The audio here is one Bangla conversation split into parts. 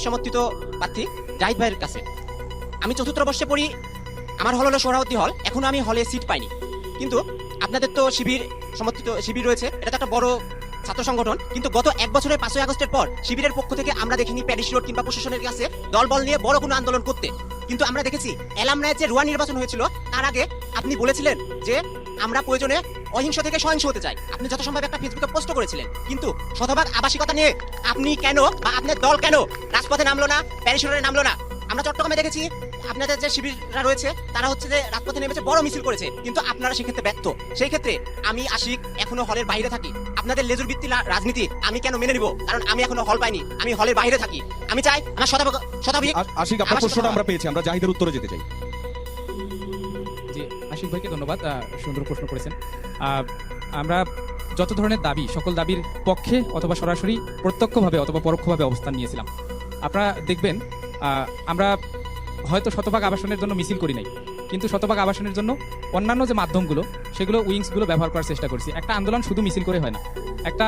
সমর্থিত প্রার্থী জাহিদ ভাইয়ের কাছে। আমি চতুর্থ বর্ষে পড়ি, আমার হল হলো সোহরাওয়ার্দী হল। এখনো আমি হলে সিট পাইনি, কিন্তু আপনাদের তো শিবির সমর্থিত শিবির রয়েছে, এটা তো একটা বড় ছাত্র সংগঠন। কিন্তু গত এক বছরের 5ই আগস্টের পর শিবিরের পক্ষ থেকে আমরা দেখিনি প্যারিস রোড কিংবা প্রশাসনের কাছে দলবল নিয়ে বড় কোনো আন্দোলন করতে। কিন্তু আমরা দেখেছি এলামনায় যে রুয়া নির্বাচন হয়েছিল তার আগে আপনি বলেছিলেন যে আমরা প্রয়োজনে অহিংস থেকে সহিংস হতে চাই। আপনি যত সম্ভব একটা ফেসবুকে পোস্ট করেছিলেন, কিন্তু শতভাগ আবাসিকতা নিয়ে আপনি কেন বা আপনার দল কেন রাজপথে নামলো না, প্যারিস রোডে নামলো না? আমরা চট্টগ্রামে দেখেছি আপনাদের যে শিবিররা রয়েছে তারা হচ্ছে যে রাজপথে নেমেছে, বড় মিছিল করেছে, কিন্তু আপনারা সেক্ষেত্রে ব্যর্থ। সেই ক্ষেত্রে আমি আশিক এখনো হলের বাইরে থাকি। আপনাদের লেজুর ভিত্তি রাজনীতি আমি কেন মেনে নিব? কারণ আমি এখনো হল পাইনি, আমি হলের বাইরে থাকি। আমি চাই আমার শতাধিক আশিক, আপনার প্রশ্নটা আমরা পেয়েছি, আমরা জাহিদের উত্তরে যেতে চাই। জি, আশিক ভাইকে ধন্যবাদ, সুন্দর প্রশ্ন করেছেন। আমরা যত ধরনের দাবি, সকল দাবির পক্ষে অথবা সরাসরি প্রত্যক্ষভাবে অথবা পরোক্ষভাবে অবস্থান নিয়েছিলাম। আপনারা দেখবেন আমরা হয়তো শতভাগ আবাসনের জন্য মিছিল করি নাই, কিন্তু শতভাগ আবাসনের জন্য অন্যান্য যে মাধ্যমগুলো সেগুলো উইংসগুলো ব্যবহার করার চেষ্টা করছি। একটা আন্দোলন শুধু মিছিল করে হয় না, একটা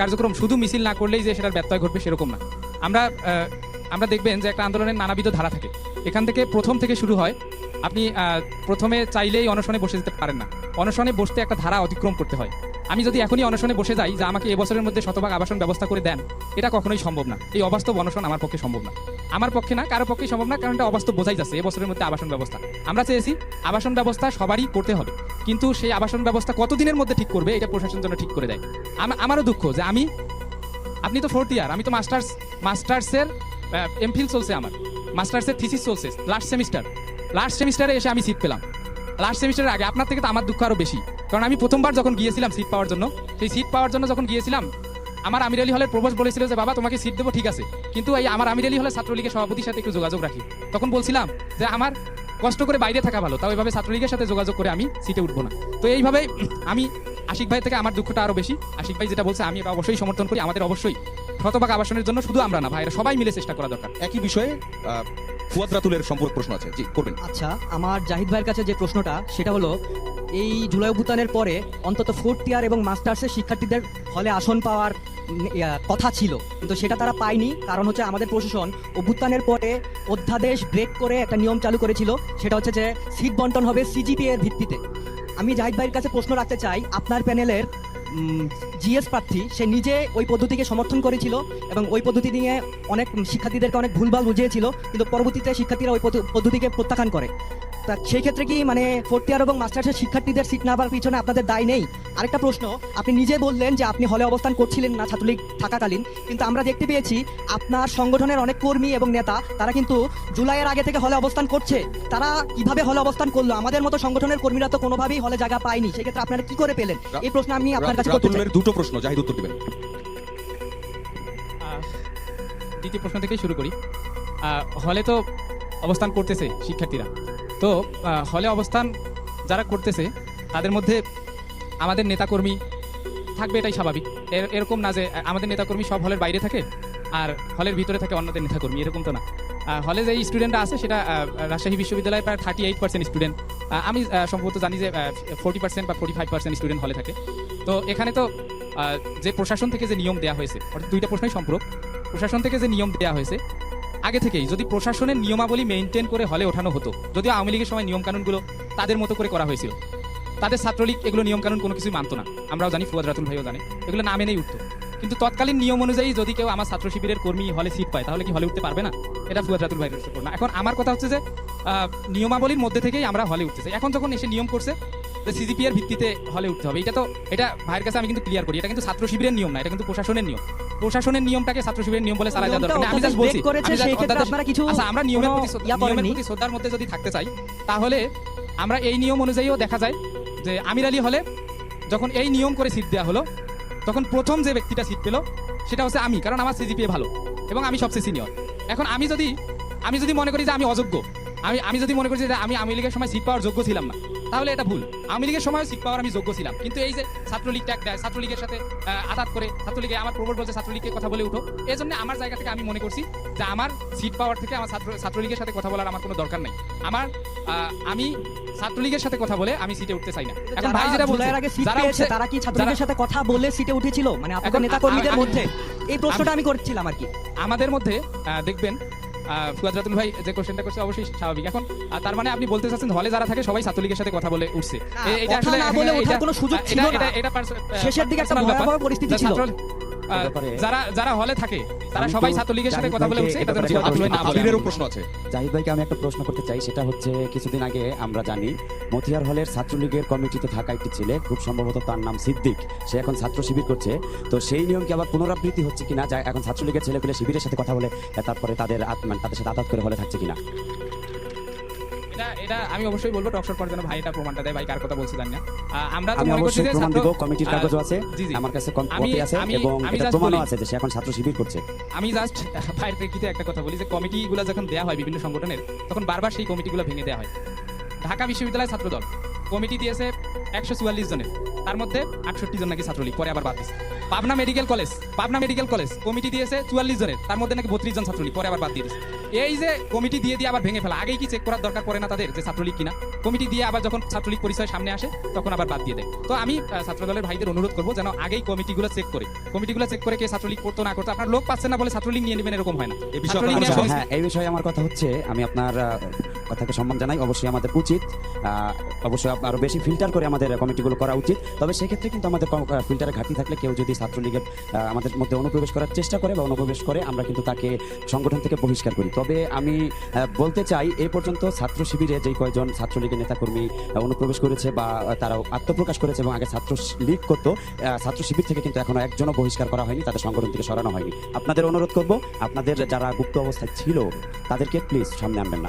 কার্যক্রম শুধু মিছিল না করলেই যে সেটার ব্যত্যয় ঘটবে সেরকম না। আমরা দেখবেন যে একটা আন্দোলনের নানাবিধ ধারা থাকে। এখান থেকে প্রথম থেকে শুরু হয়। আপনি প্রথমে চাইলেই অনশনে বসে যেতে পারেন না, অনশনে বসতে একটা ধারা অতিক্রম করতে হয়। আমি যদি এখনই অনশনে বসে যাই যে আমাকে এবছরের মধ্যে শতভাগ আবাসন ব্যবস্থা করে দেন, এটা কখনোই সম্ভব না। এই অবাস্তব অনশন আমার পক্ষে সম্ভব না, আমার পক্ষে না, কারো পক্ষেই সম্ভব না, কারণ এটা অবাস্তব বোঝাই যাচ্ছে। এবছরের মধ্যে আবাসন ব্যবস্থা আমরা চেয়েছি, আবাসন ব্যবস্থা সবারই করতে হবে, কিন্তু সেই আবাসন ব্যবস্থা কতদিনের মধ্যে ঠিক করবে এটা প্রশাসন জন্য ঠিক করে দেয়। আমারও দুঃখ যে আপনি তো 4th ইয়ার, আমি তো মাস্টার্সের এমফিল চলছে, আমার মাস্টার্সের থিসিস চলছে, লাস্ট সেমিস্টারে এসে আমি সিট পেলাম। লাস্ট সেমিস্টারের আগে আপনার থেকে তো আমার দুঃখ আরো বেশি, কারণ আমি প্রথমবার যখন গিয়েছিলাম সিট পাওয়ার জন্য, সেই সিট পাওয়ার জন্য যখন গিয়েছিলাম, আমার আমির আলী হলের প্রবোস বলেছিল যে বাবা তোমাকে সিট দেবো, ঠিক আছে, কিন্তু এই আমার আমির আলী হলের ছাত্রলীগের সভাপতির সাথে একটু যোগাযোগ রাখি। তখন বলছিলাম যে আমার কষ্ট করে বাইরে থাকা ভালো, তাও এইভাবে ছাত্রলীগের সাথে যোগাযোগ করে আমি সিটে উঠবো না। তো এইভাবে আমি আশিক ভাই থেকে আমার দুঃখটা আরো বেশি। আশিক ভাই যেটা বলছে আমি এটা অবশ্যই সমর্থন করি। আমাদের অবশ্যই শতভাগ আবাসনের জন্য শুধু আমরা না, ভাইরা সবাই মিলে চেষ্টা করা দরকার। একই বিষয়ে ফুয়াদ রাতুলের সম্পর্ক প্রশ্ন আছে, জি করবেন। আচ্ছা, আমার জাহিদ ভাইয়ের কাছে যে প্রশ্নটা সেটা হলো, এই জুলাই অভ্যুত্থানের পরে অন্তত 4th ইয়ার এবং মাস্টার্সের শিক্ষার্থীদের হলে আসন পাওয়ার কথা ছিল, কিন্তু সেটা তারা পায়নি। কারণ হচ্ছে আমাদের প্রশাসন অভ্যুত্থানের পরে অধ্যাদেশ ব্রেক করে একটা নিয়ম চালু করেছিল, সেটা হচ্ছে যে সিট বন্টন হবে সিজিপিএ এর ভিত্তিতে। আমি জাহিদ ভাইয়ের কাছে প্রশ্ন রাখতে চাই, আপনার প্যানেলের জিএস প্রার্থী সে নিজে ওই পদ্ধতিকে সমর্থন করেছিল এবং ওই পদ্ধতি নিয়ে অনেক শিক্ষার্থীদেরকে অনেক ভুলভাল বুঝিয়েছিল, কিন্তু পরবর্তীতে শিক্ষার্থীরা ওই পদ্ধতিকে প্রত্যাখ্যান করে। তা সেই ক্ষেত্রে কি 4th ইয়ার এবং মাস্টার্সের শিক্ষার্থীদের সিট না পাওয়ার পিছনে আপনাদের দায় নেই? আরেকটা প্রশ্ন, আপনি নিজে বললেন যে আপনি হলে অবস্থান করছিলেন না ছাত্রলীগ থাকাকালীন, কিন্তু আমরা দেখতে পেয়েছি আপনার সংগঠনের অনেক কর্মী এবং নেতা তারা কিন্তু জুলাইয়ের আগে থেকে হলে অবস্থান করছে। তারা কিভাবে হলে অবস্থান করলো? আমাদের মতো সংগঠনের কর্মীরা তো কোনোভাবেই হলে জায়গা পায়নি, সেক্ষেত্রে আপনারা কি করে পেলেন? এই প্রশ্ন আমি আপনার কাছে করতে চাই। দুটো প্রশ্ন, জাহিদ উত্তর দিবেন। দ্বিতীয় প্রশ্ন থেকেই শুরু করি। হলে তো অবস্থান করতেছে শিক্ষার্থীরা, তো হলে অবস্থান যারা করতেছে তাদের মধ্যে আমাদের নেতাকর্মী থাকবে, এটাই স্বাভাবিক। এরকম না যে আমাদের নেতাকর্মী সব হলের বাইরে থাকে আর হলের ভিতরে থাকে অন্যদের নেতাকর্মী, এরকম তো না। হলে যে স্টুডেন্টরা আছে সেটা রাজশাহী বিশ্ববিদ্যালয়ে প্রায় 38% স্টুডেন্ট। আমি সম্ভবত জানি যে 40% বা 45% স্টুডেন্ট হলে থাকে। তো এখানে তো যে প্রশাসন থেকে যে নিয়ম দেওয়া হয়েছে, অর্থাৎ দুইটা প্রশ্নই সম্পূরক। প্রশাসন থেকে যে নিয়ম দেওয়া হয়েছে, আগে থেকেই যদি প্রশাসনের নিয়মাবলী মেনটেন করে হলে ওঠানো হতো, যদিও আওয়ামী লীগের সময় নিয়মকানুনগুলো তাদের মতো করে করা হয়েছিল, তাদের ছাত্রলীগ এগুলো নিয়মকানুন কোনো কিছুই মানতো না, আমরাও জানি, ফুয়াদ রাতুল ভাইও জানে, এগুলো না মেনেই উঠতো। কিন্তু তৎকালীন নিয়ম অনুযায়ী যদি কেউ আমার ছাত্র শিবিরের কর্মী হলে সিট পায়, তাহলে কি হলে উঠতে পারবে না? এটা ফুয়াদ রাতুল ভাইয়ের উপর না। এখন আমার কথা হচ্ছে যে নিয়মাবলীর মধ্যে থেকেই আমরা হলে উঠতেছি। এখন যখন এসে নিয়ম করছে যে সিজিপিএর ভিত্তিতে হলে উঠতে হবে, এটা ভাইয়ের কাছে আমি কিন্তু ক্লিয়ার করি, এটা কিন্তু ছাত্র শিবিরের নিয়ম না, এটা কিন্তু প্রশাসনের নিয়ম। প্রশাসনের নিয়মটাকে ছাত্র শিবিরের নিয়ম বলে চালা যাওয়া দরকার নেই। আমি জাস্ট বলছি, আচ্ছা, আমরা নিয়মের প্রতি শ্রদ্ধার মধ্যে যদি থাকতে চাই, তাহলে আমরা এই নিয়ম অনুযায়ীও দেখা যায় যে আমির আলী হলে যখন এই নিয়ম করে সিট দেওয়া হলো, তখন প্রথম যে ব্যক্তিটা সিট পেল সেটা হচ্ছে আমি, কারণ আমার সিজিপিএ ভালো এবং আমি সবচেয়ে সিনিয়র। এখন আমি যদি মনে করি যে আমি অযোগ্য, আমি যদি মনে করি যে আমি আওয়ামী লীগের সময় সিট পাওয়ার যোগ্য ছিলাম না, তাহলে এটা ভুল। আওয়ামী লীগের সময় সিট পাওয়ার আমি যোগ্য ছিলাম, কিন্তু এই যে ছাত্রলীগ ট্যাগ দেয়, ছাত্রলীগের সাথে আঘাত করে, ছাত্রলীগে আমার প্রবল বলছে ছাত্রলীগের কথা বলে উঠো, এই জন্য আমার জায়গা থেকে আমি মনে করছি যে আমার সিট পাওয়ার থেকে আমার ছাত্রলীগের সাথে কথা বলার আমার কোনো দরকার নাই। আমি ছাত্রলীগের সাথে কথা বলে আমি সিটে উঠতে চাই না। এখন ভাই যেটা বলছে, তারা কি ছাত্রলীগের সাথে কথা বলে সিটে উঠেছিল, মানে আপনাদের নেতা কর্মীদের মধ্যে? এই প্রশ্নটা আমি করছিলাম আর কি। আমাদের মধ্যে দেখবেন ফুয়াদ রাতুল ভাই যে কোশ্চেনটা করছে অবশ্যই স্বাভাবিক। এখন তার মানে আপনি বলতে চাচ্ছেন হলে যারা থাকে সবাই ছাত্রলীগের সাথে কথা বলে উঠছে। কথা না বলে ওঠার কোনো সুযোগ ছিল না। শেষের দিকে একটা ভয়াবহ পরিস্থিতি ছিল। যারা হলে থাকে তারা সবাই ছাত্রলীগের সাথে কথা বলে উঠছে। এটা যেন ফুয়াদ রাতুল ভাই না বলে। আবিরেরও প্রশ্ন আছে। জাহিদ ভাইকে আমি একটা প্রশ্ন করতে চাই, সেটা হচ্ছে কিছুদিন আগে আমরা জানি মতিহার হলের ছাত্রলীগের কমিটিতে থাকা একটি ছেলে, খুব সম্ভবত তার নাম সিদ্দিক, সে এখন ছাত্র শিবির করছে। তো সেই নিয়ম কি আবার পুনরাবৃত্তি হচ্ছে কিনা, যা এখন ছাত্রলীগের ছেলেপেলে শিবিরের সাথে কথা বলে তারপরে তাদের সাথে আতাত করে হলে থাকছে কিনা? এটা আমি অবশ্যই বলবো টকশোর পর যেন ভাই এটা প্রমাণটা দেয়। ভাই কার কথা বলছে জানি না। আমরা তো আমি মনে করছি অবশ্যই যে প্রমাণ ছাত্র দিব, কমিটির কাগজও আছে জি, জি। আমার কাছে, আমি- কপি আছে আমি- এবং আমি এটা just প্রমাণও বলি- আছে যে সে এখন ছাত্র শিবির করছে। আমি জাস্ট ভাইয়ের প্রেক্ষিতে একটা কথা বলি যে কমিটিগুলো যখন দেওয়া হয় বিভিন্ন সংগঠনের, তখন বারবার সেই কমিটিগুলো ভেঙে দেওয়া হয়। ঢাকা বিশ্ববিদ্যালয় ছাত্রদল কমিটি দিয়েছে 144 জনের, তার মধ্যে 68 জন নাকি ছাত্রলীগ, পরে আবার বাদ দিয়েছে। পাবনা মেডিকেল কলেজ কমিটি দিয়েছে 44 জনের, তার মধ্যে নাকি 32 জন ছাত্রলীগ, পরে আবার বাদ দিয়ে দিয়েছে। এই যে কমিটি দিয়ে আবার ভেঙে ফেলা, আগেই কি চেক করার দরকার পড়ে না তাদের যে ছাত্রলীগ কিনা? কমিটি দিয়ে আবার যখন ছাত্রলীগ পরিচয় সামনে আসে তখন আবার বাদ দিয়ে দেয়। তো আমি ছাত্রদলের ভাইদের অনুরোধ করবো যেন আগেই কমিটিগুলো চেক করে কে ছাত্রলীগ করতো না করতো। আপনার লোক পাচ্ছেন না বলে ছাত্রলীগ নিয়ে নেবেন এরকম হয় না। এই বিষয়ে ছাত্রলীগ আপনার নিয়ে কোনো আসলে- হ্যাঁ, এই বিষয়ে আমার কথা হচ্ছে, আমি আপনার কথাকে সম্মান জানাই। অবশ্যই আমাদের উচিত, অবশ্যই আরো বেশি ফিল্টার করে আমাদের কমিটিগুলো করা উচিত। তবে সেক্ষেত্রে কিন্তু আমাদের ফিল্টারের ঘাটতি থাকলে কেউ যদি ছাত্রলীগের আমাদের মধ্যে অনুপ্রবেশ করার চেষ্টা করে বা অনুপ্রবেশ করে, আমরা কিন্তু তাকে সংগঠন থেকে বহিষ্কার করি। তবে আমি বলতে চাই, এই পর্যন্ত ছাত্র শিবিরে যে কয়জন ছাত্রলীগের নেতাকর্মী অনুপ্রবেশ করেছে বা তারা আত্মপ্রকাশ করেছে এবং আগে ছাত্র লীগ করতো, ছাত্র শিবির থেকে কিন্তু এখনো একজনও বহিষ্কার করা হয়নি, তাদের সংগঠন থেকে সরানো হয়নি। আপনাদের অনুরোধ করব, আপনাদের যারা গুপ্ত অবস্থায় ছিল তাদেরকে প্লিজ সামনে আনবেন না।